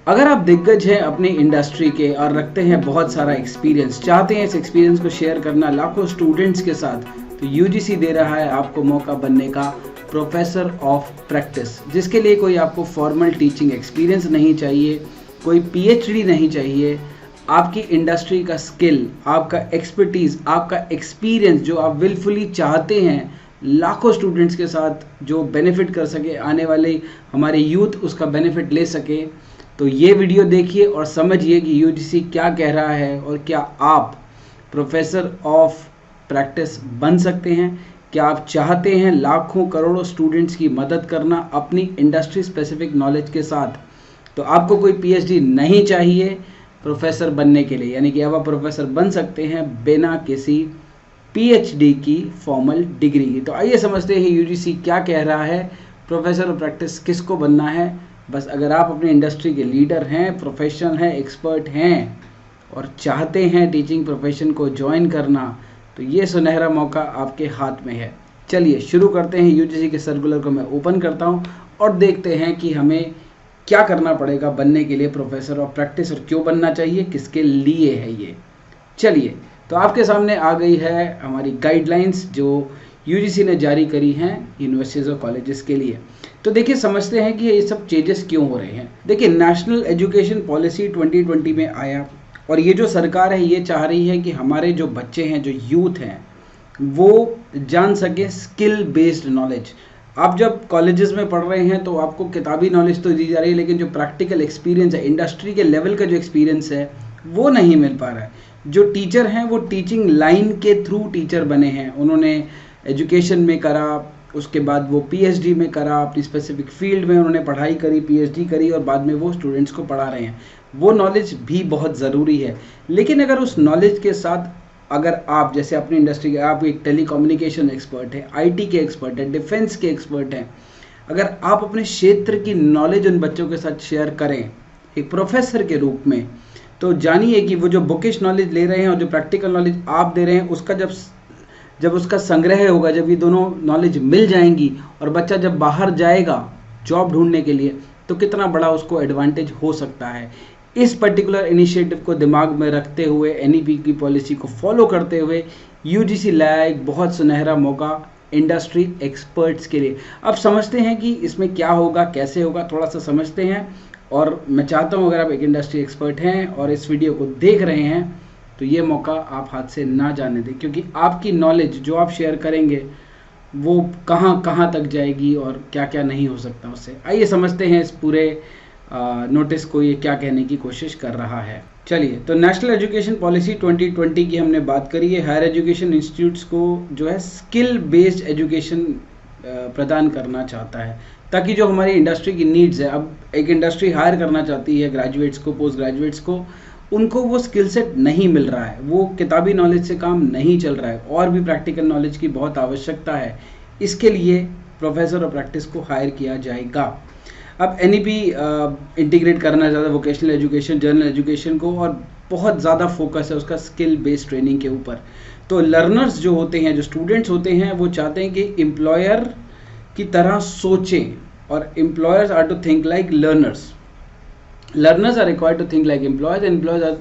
अगर आप दिग्गज हैं अपनी इंडस्ट्री के और रखते हैं बहुत सारा एक्सपीरियंस, चाहते हैं इस एक्सपीरियंस को शेयर करना लाखों स्टूडेंट्स के साथ, तो यूजीसी दे रहा है आपको मौका बनने का प्रोफेसर ऑफ प्रैक्टिस, जिसके लिए कोई आपको फॉर्मल टीचिंग एक्सपीरियंस नहीं चाहिए, कोई पीएचडी नहीं चाहिए। आपकी इंडस्ट्री का स्किल, आपका एक्सपर्टीज़, आपका एक्सपीरियंस जो आप विलफुली चाहते हैं लाखों स्टूडेंट्स के साथ जो बेनिफिट कर सके, आने वाले हमारे यूथ उसका बेनिफिट ले सके, तो ये वीडियो देखिए और समझिए कि यूजीसी क्या कह रहा है और क्या आप प्रोफेसर ऑफ प्रैक्टिस बन सकते हैं। क्या आप चाहते हैं लाखों करोड़ों स्टूडेंट्स की मदद करना अपनी इंडस्ट्री स्पेसिफिक नॉलेज के साथ, तो आपको कोई पीएचडी नहीं चाहिए प्रोफेसर बनने के लिए, यानी कि अब आप प्रोफेसर बन सकते हैं बिना किसी पीएचडी की फॉर्मल डिग्री की। तो आइए समझते हैं यूजीसी क्या कह रहा है, प्रोफेसर ऑफ प्रैक्टिस किसको बनना है। बस अगर आप अपनी इंडस्ट्री के लीडर हैं, प्रोफेशनल हैं, एक्सपर्ट हैं और चाहते हैं टीचिंग प्रोफेशन को ज्वाइन करना, तो ये सुनहरा मौका आपके हाथ में है। चलिए शुरू करते हैं। यूजीसी के सर्कुलर को मैं ओपन करता हूं और देखते हैं कि हमें क्या करना पड़ेगा बनने के लिए प्रोफेसर ऑफ प्रैक्टिस, और क्यों बनना चाहिए, किसके लिए है ये। चलिए, तो आपके सामने आ गई है हमारी गाइडलाइंस जो यूजीसी ने जारी करी हैं यूनिवर्सिटीज़ और कॉलेजेस के लिए। तो देखिए, समझते हैं कि ये सब चेंजेस क्यों हो रहे हैं। देखिए, नेशनल एजुकेशन पॉलिसी 2020 में आया और ये जो सरकार है ये चाह रही है कि हमारे जो बच्चे हैं, जो यूथ हैं, वो जान सके स्किल बेस्ड नॉलेज। आप जब कॉलेजेस में पढ़ रहे हैं तो आपको किताबी नॉलेज तो दी जा रही है, लेकिन जो प्रैक्टिकल एक्सपीरियंस है, इंडस्ट्री के लेवल का जो एक्सपीरियंस है, वो नहीं मिल पा रहा है। जो टीचर हैं वो टीचिंग लाइन के थ्रू टीचर बने हैं, उन्होंने एजुकेशन में करा, उसके बाद वो पीएचडी में करा, अपनी स्पेसिफिक फील्ड में उन्होंने पढ़ाई करी, पीएचडी करी और बाद में वो स्टूडेंट्स को पढ़ा रहे हैं। वो नॉलेज भी बहुत ज़रूरी है, लेकिन अगर उस नॉलेज के साथ अगर आप, जैसे अपनी इंडस्ट्री के, आप एक टेलीकम्युनिकेशन एक्सपर्ट है, आईटी के एक्सपर्ट है, डिफेंस के एक्सपर्ट हैं, अगर आप अपने क्षेत्र की नॉलेज उन बच्चों के साथ शेयर करें एक प्रोफेसर के रूप में, तो जानिए कि वो जो बुकिश नॉलेज ले रहे हैं और जो प्रैक्टिकल नॉलेज आप दे रहे हैं, उसका जब उसका संग्रह होगा, जब ये दोनों नॉलेज मिल जाएंगी और बच्चा जब बाहर जाएगा जॉब ढूंढने के लिए, तो कितना बड़ा उसको एडवांटेज हो सकता है। इस पर्टिकुलर इनिशिएटिव को दिमाग में रखते हुए, एनईपी की पॉलिसी को फॉलो करते हुए यूजीसी लाया एक बहुत सुनहरा मौका इंडस्ट्री एक्सपर्ट्स के लिए। अब समझते हैं कि इसमें क्या होगा, कैसे होगा, थोड़ा सा समझते हैं। और मैं चाहता हूं अगर आप एक इंडस्ट्री एक्सपर्ट हैं और इस वीडियो को देख रहे हैं, तो ये मौका आप हाथ से ना जाने दें, क्योंकि आपकी नॉलेज जो आप शेयर करेंगे वो कहां कहां तक जाएगी और क्या क्या नहीं हो सकता उससे। आइए समझते हैं इस पूरे नोटिस को, ये क्या कहने की कोशिश कर रहा है। चलिए, तो नेशनल एजुकेशन पॉलिसी 2020 की हमने बात करी है। हायर एजुकेशन इंस्टीट्यूट्स को जो है स्किल बेस्ड एजुकेशन प्रदान करना चाहता है, ताकि जो हमारी इंडस्ट्री की नीड्स है, अब एक इंडस्ट्री हायर करना चाहती है ग्रेजुएट्स को, पोस्ट ग्रेजुएट्स को, उनको वो स्किल सेट नहीं मिल रहा है, वो किताबी नॉलेज से काम नहीं चल रहा है, और भी प्रैक्टिकल नॉलेज की बहुत आवश्यकता है। इसके लिए प्रोफेसर ऑफ प्रैक्टिस को हायर किया जाएगा। अब एनईपी इंटीग्रेट करना चाहता है वोकेशनल एजुकेशन, जनरल एजुकेशन को, और बहुत ज़्यादा फोकस है उसका स्किल बेस्ड ट्रेनिंग के ऊपर। तो लर्नर्स जो होते हैं, जो स्टूडेंट्स होते हैं, वो चाहते हैं कि एम्प्लॉयर की तरह सोचें, और employers are to think like learners. Learners are required to think like employers, employers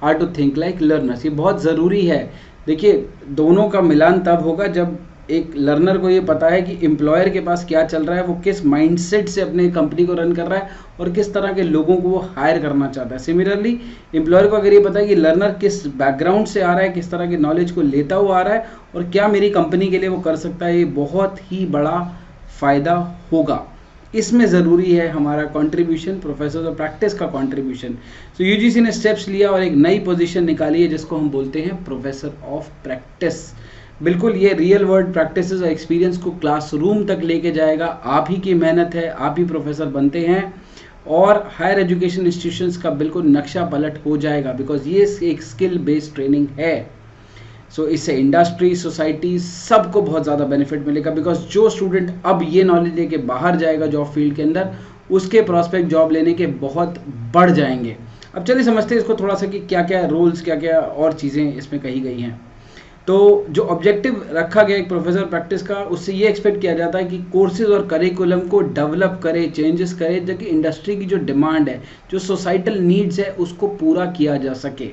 are to think like learners. ये बहुत ज़रूरी है। देखिए, दोनों का मिलान तब होगा जब एक लर्नर को ये पता है कि एम्प्लॉयर के पास क्या चल रहा है, वो किस माइंडसेट से अपने कंपनी को रन कर रहा है और किस तरह के लोगों को वो हायर करना चाहता है। सिमिलरली एम्प्लॉयर को अगर ये पता है कि लर्नर किस बैकग्राउंड से आ रहा है, किस तरह के नॉलेज को लेता हुआ आ रहा है और क्या मेरी कंपनी के लिए वो कर सकता है, ये बहुत ही बड़ा फ़ायदा होगा। इसमें ज़रूरी है हमारा कंट्रीब्यूशन, प्रोफेसर ऑफ प्रैक्टिस का कंट्रीब्यूशन। तो यूजीसी ने स्टेप्स लिया और एक नई पोजीशन निकाली है जिसको हम बोलते हैं प्रोफेसर ऑफ प्रैक्टिस। बिल्कुल, ये रियल वर्ल्ड प्रैक्टिसेस और एक्सपीरियंस को क्लासरूम तक लेके जाएगा। आप ही की मेहनत है, आप ही प्रोफेसर बनते हैं और हायर एजुकेशन इंस्टीट्यूशंस का बिल्कुल नक्शा पलट हो जाएगा, बिकॉज ये एक स्किल बेस्ड ट्रेनिंग है। सो इससे इंडस्ट्री, सोसाइटी, सबको बहुत ज़्यादा बेनिफिट मिलेगा, बिकॉज जो स्टूडेंट अब ये नॉलेज लेके बाहर जाएगा जॉब फील्ड के अंदर, उसके प्रॉस्पेक्ट जॉब लेने के बहुत बढ़ जाएंगे। अब चलिए समझते हैं इसको थोड़ा सा कि क्या क्या रूल्स, क्या क्या और चीज़ें इसमें कही गई हैं। तो जो ऑब्जेक्टिव रखा गया एक प्रोफेसर प्रैक्टिस का, उससे ये एक्सपेक्ट किया जाता है कि कोर्सेज और करिकुलम को डेवलप करे, चेंजेस करे, ताकि इंडस्ट्री की जो डिमांड है, जो सोसाइटल नीड्स है, उसको पूरा किया जा सके।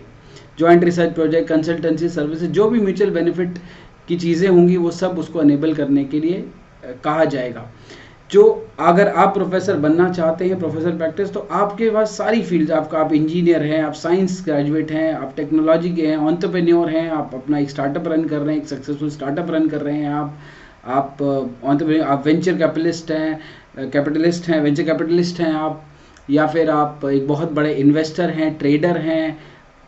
Joint research project, consultancy services, जो भी म्यूचुअल बेनिफिट की चीज़ें होंगी वो सब उसको अनेबल करने के लिए कहा जाएगा। जो अगर आप प्रोफेसर बनना चाहते हैं, प्रोफेसर प्रैक्टिस, तो आपके पास सारी फील्ड्स, आप इंजीनियर हैं, आप साइंस ग्रेजुएट हैं, आप टेक्नोलॉजी के हैं, एंटरप्रेन्योर हैं, आप अपना एक स्टार्टअप रन कर रहे हैं, एक सक्सेसफुल स्टार्टअप रन कर रहे हैं, आप एंटरप्रेन्योर, आप वेंचर कैपिटलिस्ट हैं, वेंचर कैपिटलिस्ट हैं आप, या फिर आप एक बहुत बड़े इन्वेस्टर हैं, ट्रेडर हैं,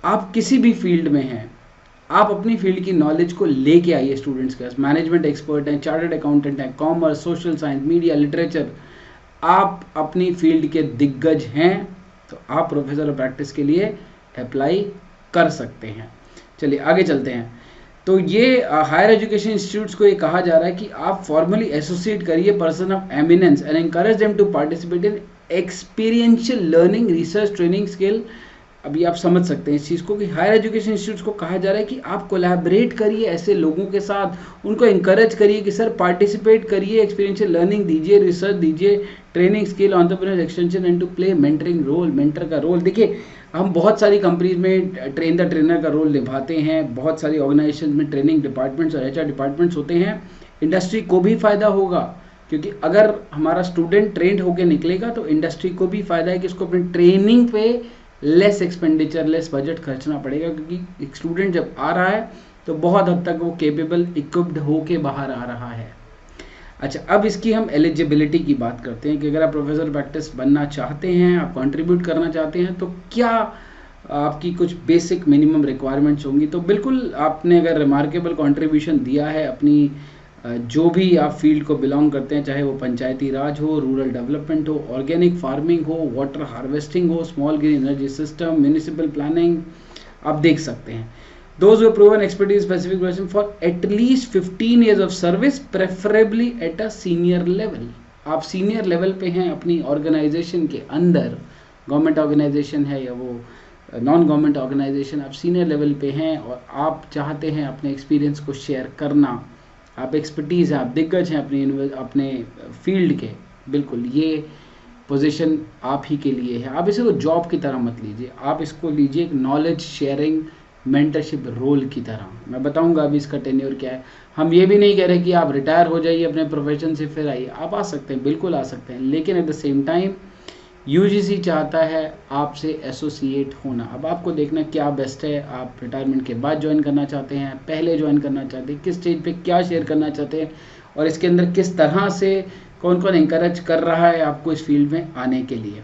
आप किसी भी फील्ड में हैं, आप अपनी फील्ड की नॉलेज को लेके आइए स्टूडेंट्स के पास। मैनेजमेंट एक्सपर्ट हैं, चार्टर्ड अकाउंटेंट हैं, commerce, social science, media, literature, आप अपनी फील्ड के दिग्गज हैं, तो आप प्रोफेसर ऑफ प्रैक्टिस के लिए अप्लाई कर सकते हैं। चलिए आगे चलते हैं। तो ये हायर एजुकेशन इंस्टीट्यूट्स को ये कहा जा रहा है कि आप फॉर्मली एसोसिएट करिए person of eminence and encourage them to participate in experiential learning, research, training, skill. अभी आप समझ सकते हैं इस चीज़ को कि हायर एजुकेशन इंस्टीट्यूट्स को कहा जा रहा है कि आप कोलैबोरेट करिए ऐसे लोगों के साथ, उनको इंकरेज करिए कि सर पार्टिसिपेट करिए, एक्सपीरियंशियल लर्निंग दीजिए, रिसर्च दीजिए, training, skill, entrepreneur extension and to play mentoring role, mentor का रोल। देखिए हम बहुत सारी कंपनीज में ट्रेन द ट्रेनर का रोल निभाते हैं, बहुत सारी ऑर्गेनाइजेशन में ट्रेनिंग डिपार्टमेंट्स और HR डिपार्टमेंट्स होते हैं। इंडस्ट्री को भी फ़ायदा होगा, क्योंकि अगर हमारा स्टूडेंट ट्रेंड होकर निकलेगा तो इंडस्ट्री को भी फ़ायदा है कि उसको अपनी ट्रेनिंग पे लेस एक्सपेंडिचर, लेस बजट खर्चना पड़ेगा, क्योंकि एक स्टूडेंट जब आ रहा है तो बहुत हद तक वो केपेबल, इक्विप्ड होके बाहर आ रहा है। अच्छा, अब इसकी हम एलिजिबिलिटी की बात करते हैं कि अगर आप प्रोफेसर प्रैक्टिस बनना चाहते हैं, आप कंट्रीब्यूट करना चाहते हैं, तो क्या आपकी कुछ बेसिक मिनिमम रिक्वायरमेंट्स होंगी। तो बिल्कुल आपने अगर रिमार्केबल कंट्रीब्यूशन दिया है अपनी जो भी आप फील्ड को बिलोंग करते हैं, चाहे वो पंचायती राज हो, रूरल डेवलपमेंट हो, ऑर्गेनिक फार्मिंग हो, वाटर हार्वेस्टिंग हो, small green energy system, municipal planning, आप देख सकते हैं। Those who have proven expertise specific question for at least 15 years of service, preferably at a senior level। आप सीनियर लेवल पे हैं अपनी ऑर्गेनाइजेशन के अंदर, गवर्नमेंट ऑर्गेनाइजेशन है या वो नॉन गवर्नमेंट ऑर्गेनाइजेशन, आप सीनियर लेवल पे हैं और आप चाहते हैं अपने एक्सपीरियंस को शेयर करना, आप एक्सपर्टीज़ हैं, आप दिग्गज हैं अपने फील्ड के, बिल्कुल ये पोजीशन आप ही के लिए है। आप इसे को जॉब की तरह मत लीजिए, आप इसको लीजिए एक नॉलेज शेयरिंग, मेंटरशिप रोल की तरह। मैं बताऊंगा अभी इसका टेन्योर क्या है। हम ये भी नहीं कह रहे कि आप रिटायर हो जाइए अपने प्रोफेशन से फिर आइए, आप आ सकते हैं, बिल्कुल आ सकते हैं, लेकिन at the same time UGC चाहता है आपसे एसोसिएट होना। अब आपको देखना क्या बेस्ट है, आप रिटायरमेंट के बाद ज्वाइन करना चाहते हैं, पहले ज्वाइन करना चाहते हैं, किस स्टेज पे क्या शेयर करना चाहते हैं, और इसके अंदर किस तरह से कौन कौन इंकरेज कर रहा है आपको इस फील्ड में आने के लिए।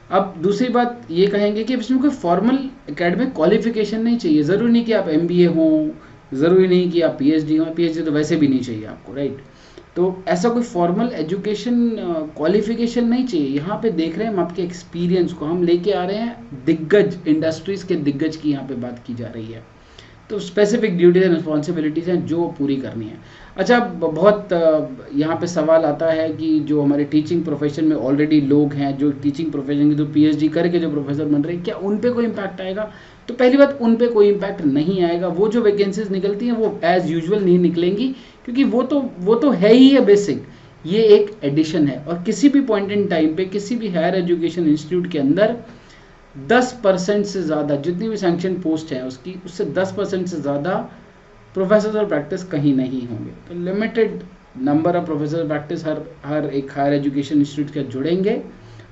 अब दूसरी बात ये कहेंगे कि इसमें कोई फॉर्मल एकेडमिक क्वालिफिकेशन नहीं चाहिए। ज़रूरी नहीं कि आप MBA हों, ज़रूरी नहीं कि आप PhD हों, PhD तो वैसे भी नहीं चाहिए आपको, राइट। तो ऐसा कोई फॉर्मल एजुकेशन क्वालिफिकेशन नहीं चाहिए। यहाँ पे देख रहे हैं हम आपके एक्सपीरियंस को, हम लेके आ रहे हैं दिग्गज इंडस्ट्रीज़ के दिग्गज की यहाँ पे बात की जा रही है। तो स्पेसिफिक ड्यूटीज एंड रिस्पॉन्सिबिलिटीज़ हैं जो पूरी करनी है। अच्छा, बहुत यहाँ पे सवाल आता है कि जो हमारे टीचिंग प्रोफेशन में ऑलरेडी लोग हैं, जो टीचिंग प्रोफेशन की जो PhD करके जो प्रोफेसर बन रहे हैं, क्या उन पे कोई इम्पैक्ट आएगा। तो पहली बात, उन पे कोई इम्पैक्ट नहीं आएगा। वो जो वैकेंसीज निकलती हैं वो एज यूजुअल नहीं निकलेंगी, क्योंकि वो तो है ही है बेसिक, ये एक एडिशन है। और किसी भी पॉइंट इन टाइम पे किसी भी हायर एजुकेशन इंस्टीट्यूट के अंदर 10% से ज़्यादा जितनी भी सैंक्शन पोस्ट हैं उससे 10% से ज़्यादा प्रोफेसर ऑफ प्रैक्टिस कहीं नहीं होंगे। तो limited number of professor of practice हर एक हायर एजुकेशन इंस्टीट्यूट के जुड़ेंगे,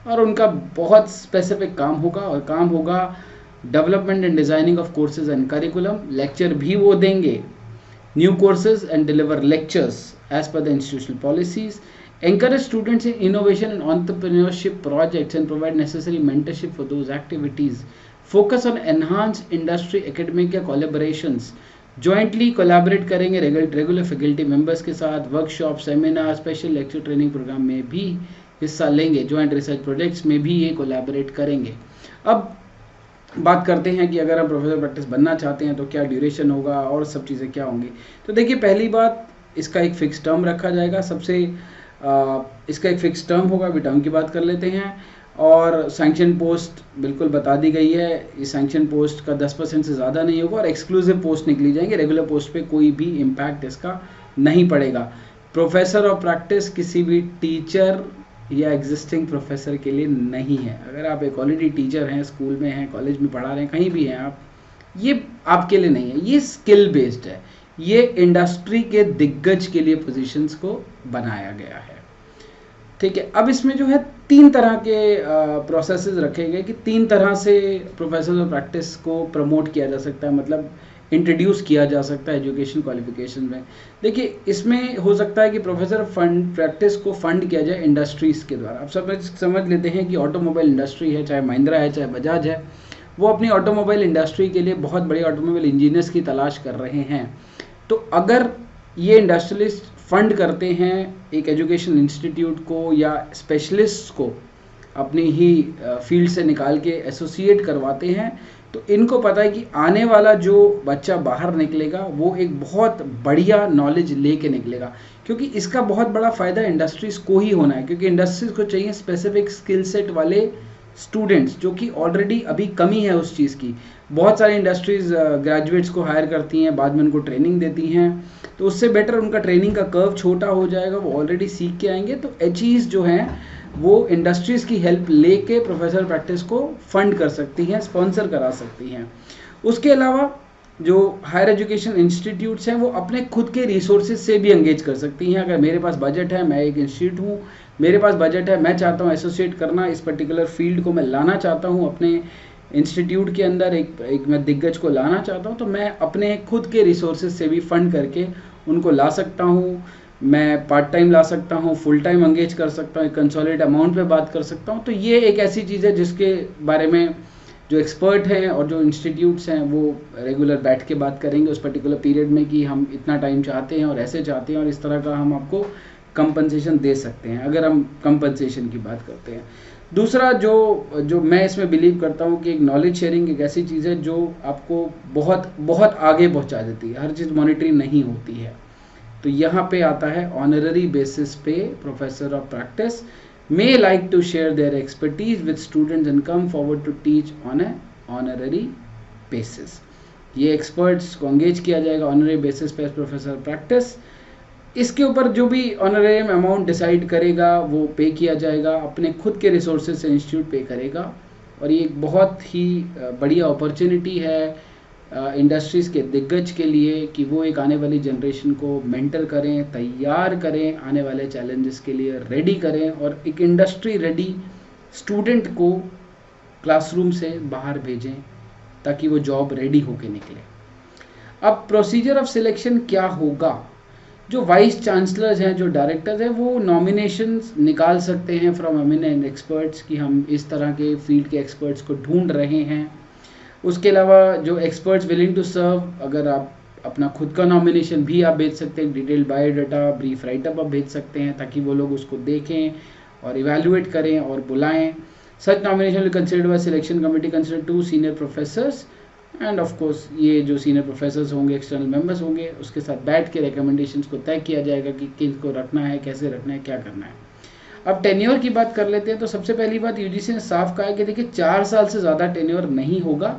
और उनका बहुत स्पेसिफिक काम होगा, और काम होगा development and designing of courses and curriculum. Lecture भी वो देंगे, new courses and deliver lectures as per the institutional policies, encourage students in innovation and entrepreneurship projects and provide necessary mentorship for those activities, focus on enhanced industry academic collaborations, jointly collaborate करेंगे regular faculty members के साथ, workshop, seminar, special lecture, training programme में भी हिस्सा लेंगे, joint research projects में भी ये कोलैबोरेट करेंगे। अब बात करते हैं कि अगर आप प्रोफेसर प्रैक्टिस बनना चाहते हैं तो क्या ड्यूरेशन होगा और सब चीज़ें क्या होंगी। तो देखिए, पहली बात, इसका एक फिक्स टर्म रखा जाएगा। इसका एक फिक्स टर्म होगा, अभी टर्म की बात कर लेते हैं। और सैंक्शन पोस्ट बिल्कुल बता दी गई है, इस सैंक्शन पोस्ट का 10% से ज़्यादा नहीं होगा और एक्सक्लूसिव पोस्ट निकली जाएंगे, रेगुलर पोस्ट पे कोई भी इम्पैक्ट इसका नहीं पड़ेगा। प्रोफेसर ऑफ प्रैक्टिस किसी भी टीचर या एग्जिस्टिंग प्रोफेसर के लिए नहीं है। अगर आप एक ऑलरेडी टीचर हैं, स्कूल में हैं, कॉलेज में पढ़ा रहे हैं, कहीं भी हैं आप, ये आपके लिए नहीं है, ये स्किल बेस्ड है, ये इंडस्ट्री के दिग्गज के लिए पोजीशंस को बनाया गया है। ठीक है, अब इसमें जो है 3 तरह के प्रोसेसेस रखे गए कि 3 तरह से प्रोफेसर ऑफ प्रैक्टिस को प्रमोट किया जा सकता है, मतलब इंट्रोड्यूस किया जा सकता है एजुकेशन क्वालिफिकेशन में। देखिए, इसमें हो सकता है कि प्रोफेसर फंड प्रैक्टिस को फंड किया जाए इंडस्ट्रीज़ के द्वारा। आप समझ लेते हैं कि ऑटोमोबाइल इंडस्ट्री है, चाहे महिंद्रा है, चाहे बजाज है, वो अपनी ऑटोमोबाइल इंडस्ट्री के लिए बहुत बड़े ऑटोमोबाइल इंजीनियर्स की तलाश कर रहे हैं। तो अगर ये इंडस्ट्रियलिस्ट फंड करते हैं एक एजुकेशन इंस्टीट्यूट को या स्पेशलिस्ट को अपनी ही फील्ड से निकाल के एसोसिएट करवाते हैं, तो इनको पता है कि आने वाला जो बच्चा बाहर निकलेगा वो एक बहुत बढ़िया नॉलेज लेके निकलेगा, क्योंकि इसका बहुत बड़ा फ़ायदा इंडस्ट्रीज़ को ही होना है, क्योंकि इंडस्ट्रीज़ को चाहिए स्पेसिफिक स्किल सेट वाले स्टूडेंट्स, जो कि ऑलरेडी अभी कमी है उस चीज़ की। बहुत सारी इंडस्ट्रीज़ ग्रेजुएट्स को हायर करती हैं, बाद में उनको ट्रेनिंग देती हैं, तो उससे बेटर उनका ट्रेनिंग का कर्व छोटा हो जाएगा, वो ऑलरेडी सीख के आएंगे। तो एचईज़ जो हैं वो इंडस्ट्रीज़ की हेल्प लेके प्रोफेसर प्रैक्टिस को फंड कर सकती हैं, स्पॉन्सर करा सकती हैं। उसके अलावा जो हायर एजुकेशन इंस्टीट्यूट्स हैं वो अपने खुद के रिसोर्सेज से भी एंगेज कर सकती हैं। अगर मेरे पास बजट है, मैं एक इंस्टीट्यूट हूँ, मेरे पास बजट है, मैं चाहता हूँ एसोसिएट करना, इस पर्टिकुलर फील्ड को मैं लाना चाहता हूँ अपने इंस्टीट्यूट के अंदर, एक मैं दिग्गज को लाना चाहता हूँ, तो मैं अपने खुद के रिसोर्सेज से भी फंड करके उनको ला सकता हूँ। मैं पार्ट टाइम ला सकता हूँ, फुल टाइम एंगेज कर सकता हूँ, एक कंसोलिडेट अमाउंट पे बात कर सकता हूँ। तो ये एक ऐसी चीज़ है जिसके बारे में जो एक्सपर्ट हैं और जो इंस्टीट्यूट्स हैं वो रेगुलर बैठ के बात करेंगे उस पर्टिकुलर पीरियड में कि हम इतना टाइम चाहते हैं और ऐसे चाहते हैं और इस तरह का हम आपको कंपनसेशन दे सकते हैं, अगर हम कंपनसेशन की बात करते हैं। दूसरा जो मैं इसमें बिलीव करता हूँ कि एक नॉलेज शेयरिंग एक ऐसी चीज़ है जो आपको बहुत बहुत आगे पहुँचा देती है, हर चीज़ मॉनिटरी नहीं होती है। तो यहाँ पे आता है ऑनररी बेसिस पे professor of practice may like to share their expertise with students and come forward to teach on a honorary basis। ये एक्सपर्ट्स को एंगेज किया जाएगा ऑनररी बेसिस पे प्रोफेसर प्रैक्टिस। इसके ऊपर जो भी ऑनरेरियम अमाउंट डिसाइड करेगा वो पे किया जाएगा, अपने खुद के रिसोर्सेज से इंस्टीट्यूट पे करेगा। और ये एक बहुत ही बढ़िया अपॉर्चुनिटी है इंडस्ट्रीज़ के दिग्गज के लिए कि वो एक आने वाली जनरेशन को मेंटर करें, तैयार करें, आने वाले चैलेंजेस के लिए रेडी करें और एक इंडस्ट्री रेडी स्टूडेंट को क्लासरूम से बाहर भेजें ताकि वो जॉब रेडी होके निकले। अब प्रोसीजर ऑफ सिलेक्शन क्या होगा? जो वाइस चांसलर्स हैं, जो डायरेक्टर्स हैं, वो नॉमिनेशंस निकाल सकते हैं फ्रॉम एमिनेंट एक्सपर्ट्स कि हम इस तरह के फील्ड के एक्सपर्ट्स को ढूंढ रहे हैं। उसके अलावा जो एक्सपर्ट्स विलिंग टू सर्व, अगर आप अपना खुद का नॉमिनेशन भी आप भेज सकते हैं, डिटेल्ड बायोडाटा, ब्रीफ राइटअप आप भेज सकते हैं ताकि वो लोग उसको देखें और इवैल्यूएट करें और बुलाएं। Such nomination will considered by selection committee consider 2 senior professors and of course ये जो सीनियर प्रोफेसर्स होंगे, एक्सटर्नल मेंबर्स होंगे, उसके साथ बैठ के रिकमेंडेशंस को तय किया जाएगा कि किनको रखना है, कैसे रखना है, क्या करना है। अब टेन्योर की बात कर लेते हैं। तो सबसे पहली बात यूजीसी ने साफ कहा है कि देखिए 4 साल से ज़्यादा टेन्योर नहीं होगा।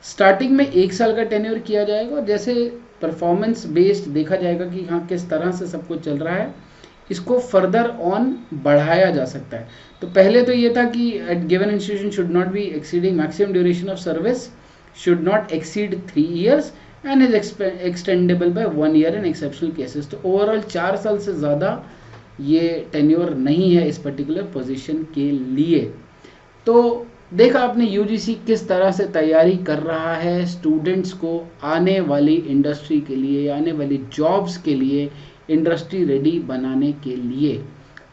स्टार्टिंग में 1 साल का टेन्योर किया जाएगा और जैसे परफॉर्मेंस बेस्ड देखा जाएगा कि हाँ किस तरह से सब कुछ चल रहा है, इसको फर्दर ऑन बढ़ाया जा सकता है। तो पहले तो ये था कि at given institution should not be exceeding maximum duration of service should not exceed 3 years and is extendable by 1 year in exceptional cases. तो ओवरऑल 4 साल से ज़्यादा ये टेन्योर नहीं है इस पर्टिकुलर पोजीशन के लिए। तो देखा आपने यूजीसी किस तरह से तैयारी कर रहा है स्टूडेंट्स को आने वाली इंडस्ट्री के लिए, आने वाली जॉब्स के लिए इंडस्ट्री रेडी बनाने के लिए।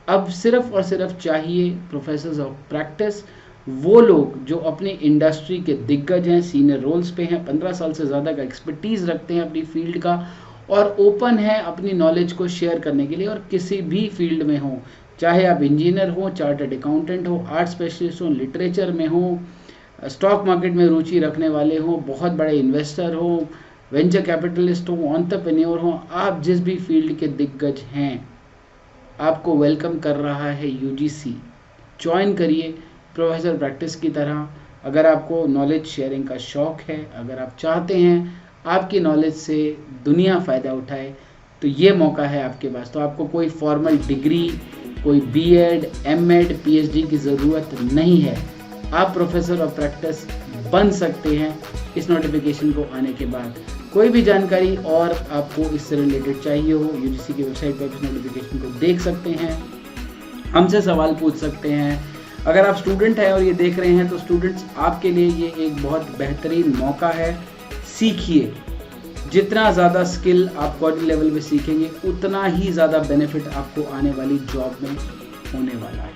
अब सिर्फ और सिर्फ चाहिए प्रोफेसर्स ऑफ प्रैक्टिस, वो लोग जो अपनी इंडस्ट्री के दिग्गज हैं, सीनियर रोल्स पे हैं, 15 साल से ज़्यादा का एक्सपर्टीज़ रखते हैं अपनी फील्ड का और ओपन है अपनी नॉलेज को शेयर करने के लिए। और किसी भी फील्ड में हो, चाहे आप इंजीनियर हो, चार्टर्ड अकाउंटेंट हो, आर्ट स्पेशलिस्ट हो, लिटरेचर में हो, स्टॉक मार्केट में रुचि रखने वाले हो, बहुत बड़े इन्वेस्टर हो, वेंचर कैपिटलिस्ट हो, एंटरप्रेन्योर हो, आप जिस भी फील्ड के दिग्गज हैं, आपको वेलकम कर रहा है यूजीसी। ज्वाइन करिए, प्रोफेसर प्रैक्टिस की तरह अगर आपको नॉलेज शेयरिंग का शौक़ है, अगर आप चाहते हैं आपकी नॉलेज से दुनिया फ़ायदा उठाए, तो ये मौका है आपके पास। तो आपको कोई फॉर्मल डिग्री, कोई बीएड, एमएड, पीएचडी की ज़रूरत नहीं है। आप प्रोफेसर ऑफ प्रैक्टिस बन सकते हैं इस नोटिफिकेशन को आने के बाद। कोई भी जानकारी और आपको इससे रिलेटेड चाहिए हो, यूजीसी की वेबसाइट पर इस नोटिफिकेशन को देख सकते हैं, हमसे सवाल पूछ सकते हैं। अगर आप स्टूडेंट हैं और ये देख रहे हैं तो स्टूडेंट्स आपके लिए ये एक बहुत बेहतरीन मौका है। सीखिए, जितना ज़्यादा स्किल आप कोऑर्डिनेटर लेवल पे सीखेंगे उतना ही ज़्यादा बेनिफिट आपको आने वाली जॉब में होने वाला है।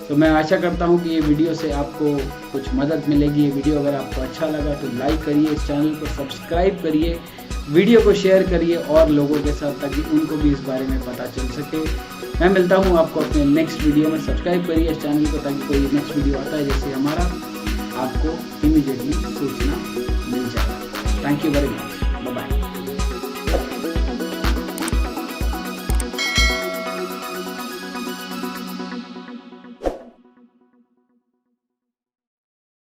तो मैं आशा करता हूँ कि ये वीडियो से आपको कुछ मदद मिलेगी। ये वीडियो अगर आपको अच्छा लगा तो लाइक करिए, इस चैनल को सब्सक्राइब करिए, वीडियो को शेयर करिए और लोगों के साथ, ताकि उनको भी इस बारे में पता चल सके। मैं मिलता हूँ आपको अपने नेक्स्ट वीडियो में। सब्सक्राइब करिए इस चैनल को ताकि कोई नेक्स्ट वीडियो आता है जैसे हमारा, आपको इमीडिएटली सूचना मिल जाए। Thank you very much.